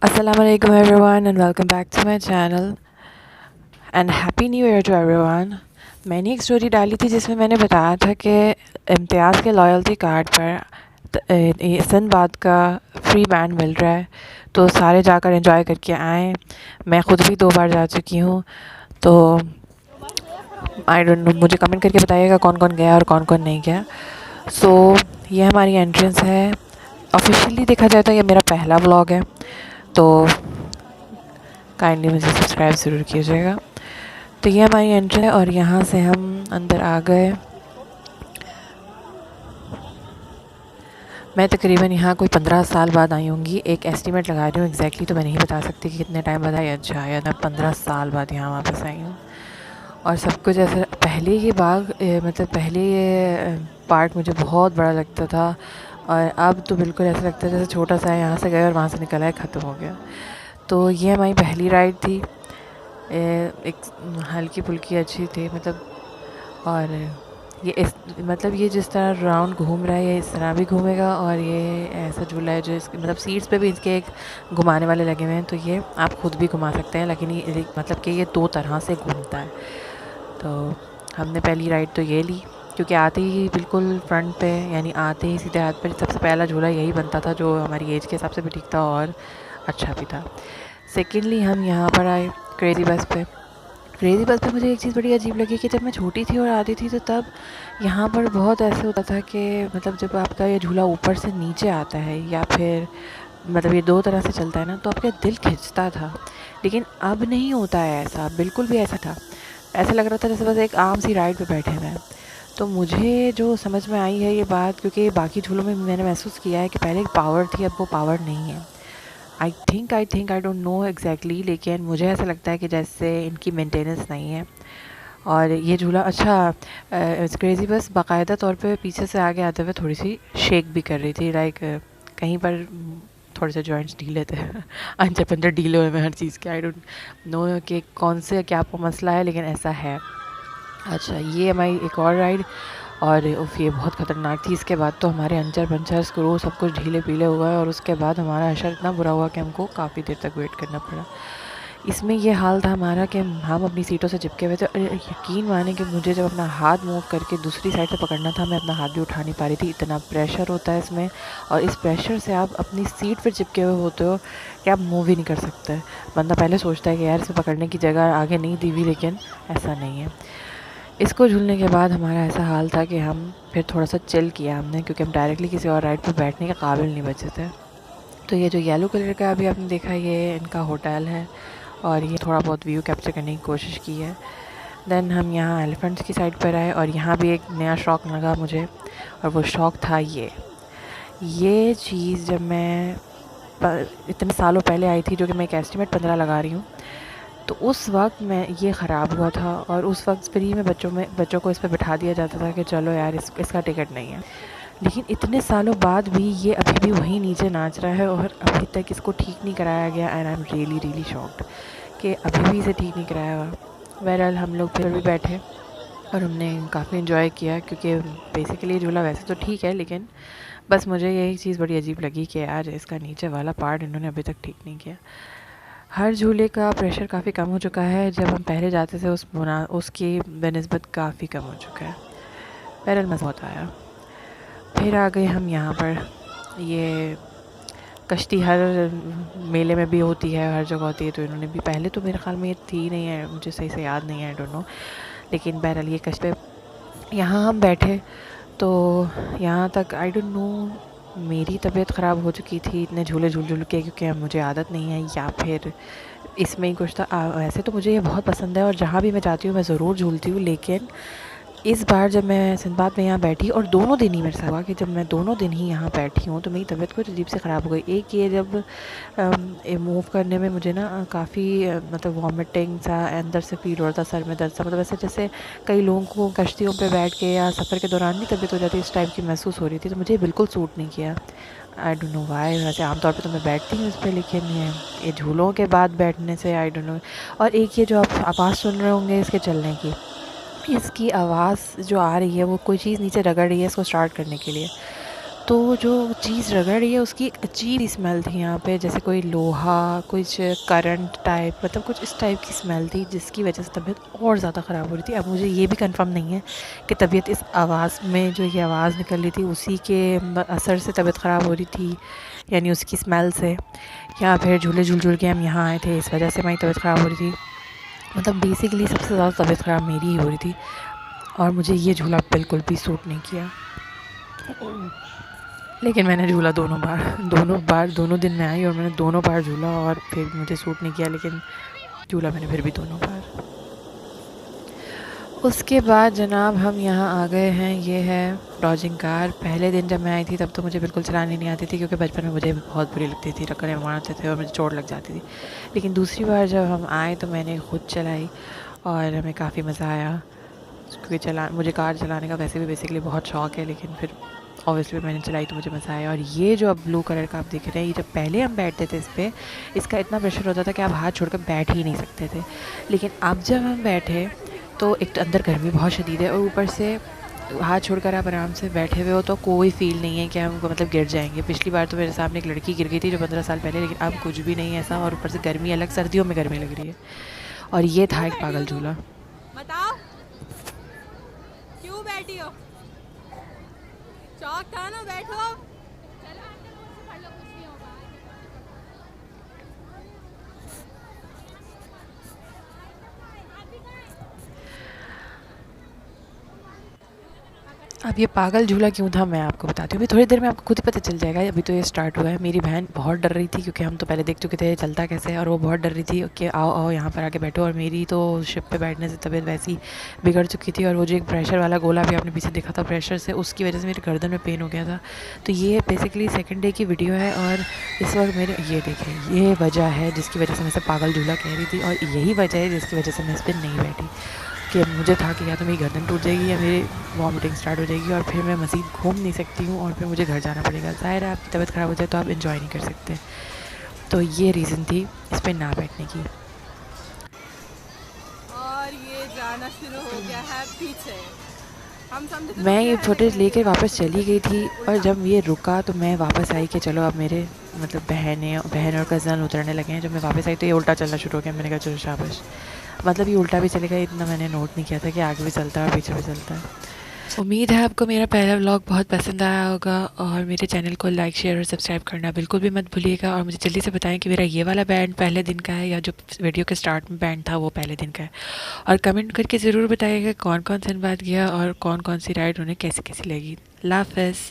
Assalamualaikum everyone and welcome back to my channel and happy new year to everyone। मैंने एक story डाली थी जिसमें मैंने बताया था कि इम्तियाज़ के लॉयल्टी कार्ड पर सिंदबाद का फ्री बैंड मिल रहा है, तो सारे जाकर एंजॉय करके आएँ। मैं ख़ुद भी 2 बार जा चुकी हूँ, तो आई डोंट नो, मुझे कमेंट करके बताइएगा कौन कौन गया और कौन कौन नहीं गया। ये हमारी एंट्रेंस है। ऑफिशियली देखा जाए तो ये मेरा पहला व्लॉग है, तो काइंडली मुझे सब्सक्राइब ज़रूर कीजिएगा। तो ये हमारी एंट्री है और यहाँ से हम अंदर आ गए। मैं तकरीबन यहाँ कोई 15 साल बाद आई होंगी, एक एस्टीमेट लगा रही हूँ। एग्जैक्टली तो मैं नहीं बता सकती कि कितने टाइम बाद आई। अच्छा या मैं 15 साल बाद यहाँ वापस आई हूँ। और सब कुछ ऐसा, पहले ये पहले ये पार्क मुझे बहुत बड़ा लगता था, और अब तो बिल्कुल ऐसा लगता है जैसे छोटा सा है, यहाँ से गए और वहाँ से निकला है, ख़त्म हो गया। तो ये हमारी पहली राइड थी। एक हल्की फुल्की अच्छी थी और ये जिस तरह राउंड घूम रहा है, ये इस तरह भी घूमेगा। और ये ऐसा झूला है जो इसके सीट्स पे भी इसके एक घुमाने वाले लगे हुए हैं, तो ये आप खुद भी घुमा सकते हैं, लेकिन ये 2 तरह से घूमता है। तो हमने पहली राइड तो ये ली, क्योंकि आते ही बिल्कुल फ्रंट पे, यानी आते ही सीधे हाथ पर सबसे पहला झूला यही बनता था, जो हमारी एज के हिसाब से भी ठीक था और अच्छा भी था। सेकेंडली हम यहाँ पर आए क्रेज़ी बस पे। क्रेज़ी बस पे मुझे एक चीज़ बड़ी अजीब लगी कि जब मैं छोटी थी और आती थी, तो तब यहाँ पर बहुत ऐसे होता था कि जब आपका ये झूला ऊपर से नीचे आता है, या फिर ये 2 तरह से चलता है ना, तो आपका दिल खिंचता था। लेकिन अब नहीं होता है ऐसा, बिल्कुल भी ऐसा था। ऐसा लग रहा था जैसे बस एक आम सी राइड पे बैठे हुए हैं। तो मुझे जो समझ में आई है ये बात, क्योंकि बाकी झूलों में मैंने महसूस किया है कि पहले एक पावर थी, अब वो पावर नहीं है। आई डोंट नो एग्जैक्टली, लेकिन मुझे ऐसा लगता है कि जैसे इनकी मेंटेनेंस नहीं है। और ये झूला क्रेज़ी बस बाकायदा तौर पे पीछे से आगे आते हुए थोड़ी सी शेक भी कर रही थी, कहीं पर थोड़े से जॉइंट्स ढीले थे अंदर पंजर ढीले हुए में हर चीज़ के। आई डोंट नो कि कौन से क्या आपको मसला है, लेकिन ऐसा है। अच्छा, ये हमारी एक और राइड, और उफ़, ये बहुत ख़तरनाक थी। इसके बाद तो हमारे अंचर पंचर स्क्रू सब कुछ ढीले पीले हुआ है, और उसके बाद हमारा हशर इतना बुरा हुआ कि हमको काफ़ी देर तक वेट करना पड़ा। इसमें ये हाल था हमारा कि हम अपनी सीटों से चिपके हुए थे, और यकीन माने कि मुझे जब अपना हाथ मूव करके दूसरी साइड से पकड़ना था, मैं अपना हाथ भी उठा नहीं पा रही थी। इतना प्रेशर होता है इसमें, और इस प्रेशर से आप अपनी सीट पर चिपके हुए होते हो कि आप मूव ही नहीं कर सकते। बंदा पहले सोचता है कि यार इसमें पकड़ने की जगह आगे नहीं दी हुई, लेकिन ऐसा नहीं है। इसको झूलने के बाद हमारा ऐसा हाल था कि हम फिर थोड़ा सा चिल किया हमने, क्योंकि हम डायरेक्टली किसी और राइड पर बैठने के काबिल नहीं बचे थे। तो ये जो येलो कलर का अभी आपने देखा, ये इनका होटल है, और ये थोड़ा बहुत व्यू कैप्चर करने की कोशिश की है। देन हम यहाँ एलिफेंट्स की साइड पर आए, और यहाँ भी एक नया शौक़ लगा मुझे, और वो शौक़ था ये चीज़। जब मैं इतने सालों पहले आई थी, जो कि मैं एक एस्टीमेट 15 लगा रही हूँ, तो उस वक्त मैं ये ख़राब हुआ था, और उस वक्त फ्री में बच्चों को इस पर बिठा दिया जाता था कि चलो यार इसका टिकट नहीं है। लेकिन इतने सालों बाद भी ये अभी भी वहीं नीचे नाच रहा है, और अभी तक इसको ठीक नहीं कराया गया। And I am really really shocked कि अभी भी इसे ठीक नहीं कराया हुआ। बहरहाल हम लोग फिर भी बैठे और हमने काफ़ी इन्जॉय किया, क्योंकि बेसिकली झूला वैसे तो ठीक है, लेकिन बस मुझे यही चीज़ बड़ी अजीब लगी कि यार इसका नीचे वाला पार्ट इन्होंने अभी तक ठीक नहीं किया। हर झूले का प्रेशर काफ़ी कम हो चुका है, जब हम पहले जाते थे उसकी बनस्बत काफ़ी कम हो चुका है। बहरहाल मज़ा बहुत आया। फिर आ गए हम यहाँ पर। ये कश्ती हर मेले में भी होती है, हर जगह होती है, तो इन्होंने भी, पहले तो मेरे ख़्याल में ये थी नहीं है, मुझे सही से याद नहीं है, आई डोंट नो। लेकिन बहरहाल ये कश्ती पे यहाँ हम बैठे, तो यहाँ तक आई डोंट नो, मेरी तबीयत ख़राब हो चुकी थी इतने झूले झूल के, क्योंकि मुझे आदत नहीं है, या फिर इसमें ही कुछ था। वैसे तो मुझे ये बहुत पसंद है, और जहाँ भी मैं जाती हूँ मैं ज़रूर झूलती हूँ। लेकिन इस बार जब मैं सिंदबाद में यहाँ बैठी, और दोनों दिन ही मेरे साथ हुआ कि जब मैं दोनों दिन ही यहाँ बैठी हूँ, तो मेरी तबीयत कुछ अजीब से ख़राब हो गई। एक ये जब मूव करने में मुझे ना काफ़ी वॉमिटिंग सा अंदर से फील हो रहा था, सर में दर्द सा, ऐसे जैसे कई लोगों को कश्तियों पे बैठ के या सफ़र के दौरान नहीं तबीयत हो जाती, इस टाइप की महसूस हो रही थी। तो मुझे बिल्कुल सूट नहीं किया। I don't know why. वैसे आमतौर पे तो मैं बैठती हूँ इस पर, लेकिन ये झूलों के बाद बैठने से आई डोंट नो। और एक ये जो आप आवाज़ सुन रहे होंगे इसके चलने की, इसकी आवाज़ जो आ रही है, वो कोई चीज़ नीचे रगड़ रही है इसको स्टार्ट करने के लिए। तो जो चीज़ रगड़ रही है उसकी एक अजीब ही स्मेल थी यहाँ पे, जैसे कोई लोहा, कुछ करंट टाइप, मतलब कुछ इस टाइप की स्मेल थी जिसकी वजह से तबीयत और ज़्यादा ख़राब हो रही थी। अब मुझे ये भी कंफर्म नहीं है कि तबीयत इस आवाज़ में जो ये आवाज़ निकल रही थी उसी के असर से तबीयत ख़राब हो रही थी, यानी उसकी स्मेल से, या फिर झूले झूल झूल के हम यहाँ आए थे इस वजह से हमारी तबीयत ख़राब हो रही थी। मतलब बेसिकली सबसे ज़्यादा तबीयत ख़राब मेरी ही हो रही थी और मुझे ये झूला बिल्कुल भी सूट नहीं किया। लेकिन मैंने झूला दोनों दिन में आई और मैंने दोनों बार झूला और फिर मुझे सूट नहीं किया, लेकिन झूला मैंने फिर भी दोनों बार। उसके बाद जनाब हम यहाँ आ गए हैं, ये है लॉजिंग कार। पहले दिन जब मैं आई थी तब तो मुझे बिल्कुल चलानी नहीं आती थी, क्योंकि बचपन में मुझे बहुत बुरी लगती थी, टक्करें मारते थे और मुझे चोट लग जाती थी। लेकिन दूसरी बार जब हम आए तो मैंने ख़ुद चलाई और हमें काफ़ी मज़ा आया, क्योंकि मुझे कार चलाने का वैसे भी बेसिकली बहुत शौक़ है, लेकिन फिर ऑब्वियसली मैंने चलाई तो मुझे मज़ा आया। और ये जो अब ब्लू कलर का आप देख रहे हैं, ये जब पहले हम बैठते थे इस पर, इसका इतना प्रेशर होता था कि आप हाथ छोड़कर बैठ ही नहीं सकते थे। लेकिन अब जब हम बैठे तो एक तो अंदर गर्मी बहुत शदीद है और ऊपर से हाथ छोड़कर आप आराम से बैठे हुए हो तो कोई फ़ील नहीं है कि हम मतलब गिर जाएंगे। पिछली बार तो मेरे सामने एक लड़की गिर गई थी जो 15 साल पहले, लेकिन अब कुछ भी नहीं है ऐसा। और ऊपर से गर्मी अलग, सर्दियों में गर्मी लग रही है। और ये था एक पागल झूला। बताओ क्यों बैठी हो? चौक था ना, बैठो। अब ये पागल झूला क्यों था मैं आपको बताती हूँ। अभी थोड़ी देर में आपको खुद ही पता चल जाएगा। अभी तो ये स्टार्ट हुआ है। मेरी बहन बहुत डर रही थी, क्योंकि हम तो पहले देख चुके थे चलता कैसे है, और वो बहुत डर रही थी कि आओ आओ यहाँ पर आके बैठो। और मेरी तो शिप पे बैठने से तबीयत वैसी बिगड़ चुकी थी, और वो जो एक प्रेशर वाला गोला भी आपने पीछे देखा था, प्रेशर से उसकी वजह से मेरे गर्दन में पेन हो गया था। तो ये बेसिकली सेकेंड डे की वीडियो है, और इस वक्त मेरे ये देखें, ये वजह है जिसकी वजह से मैं इसे पागल झूला कह रही थी, और यही वजह है जिसकी वजह से मैं इस पर नहीं बैठी, कि मुझे था कि या तो मेरी गर्दन टूट जाएगी या मेरी वॉमिटिंग स्टार्ट हो जाएगी, और फिर मैं मज़ीद घूम नहीं सकती हूँ, और फिर मुझे घर जाना पड़ेगा। ज़ाहिर है आपकी तबीयत ख़राब हो जाए तो आप इन्जॉय नहीं कर सकते। तो ये रीज़न थी इस पर ना बैठने की। और ये जाना शुरू हो गया है पीछे। हम समझे मैं ये फुटेज लेकर वापस चली गई थी, और जब ये रुका तो मैं वापस आई कि चलो अब मेरे मतलब बहन और कज़न उतरने लगे हैं। जब मैं वापस आई तो ये उल्टा चलना शुरू हो गया। मैंने कहा चलो शाबाश, मतलब ये उल्टा भी चलेगा, इतना मैंने नोट नहीं किया था कि आगे भी चलता है और पीछे भी चलता है। उम्मीद है आपको मेरा पहला व्लॉग बहुत पसंद आया होगा, और मेरे चैनल को लाइक, शेयर और सब्सक्राइब करना बिल्कुल भी मत भूलिएगा। और मुझे जल्दी से बताएं कि मेरा ये वाला बैंड पहले दिन का है या जो वीडियो के स्टार्ट में बैंड था वो पहले दिन का है। और कमेंट करके ज़रूर बताइएगा कौन कौन सा बात गया और कौन कौन सी राइड उन्हें कैसी कैसी लगी। अल्लाह हाफ़िज़।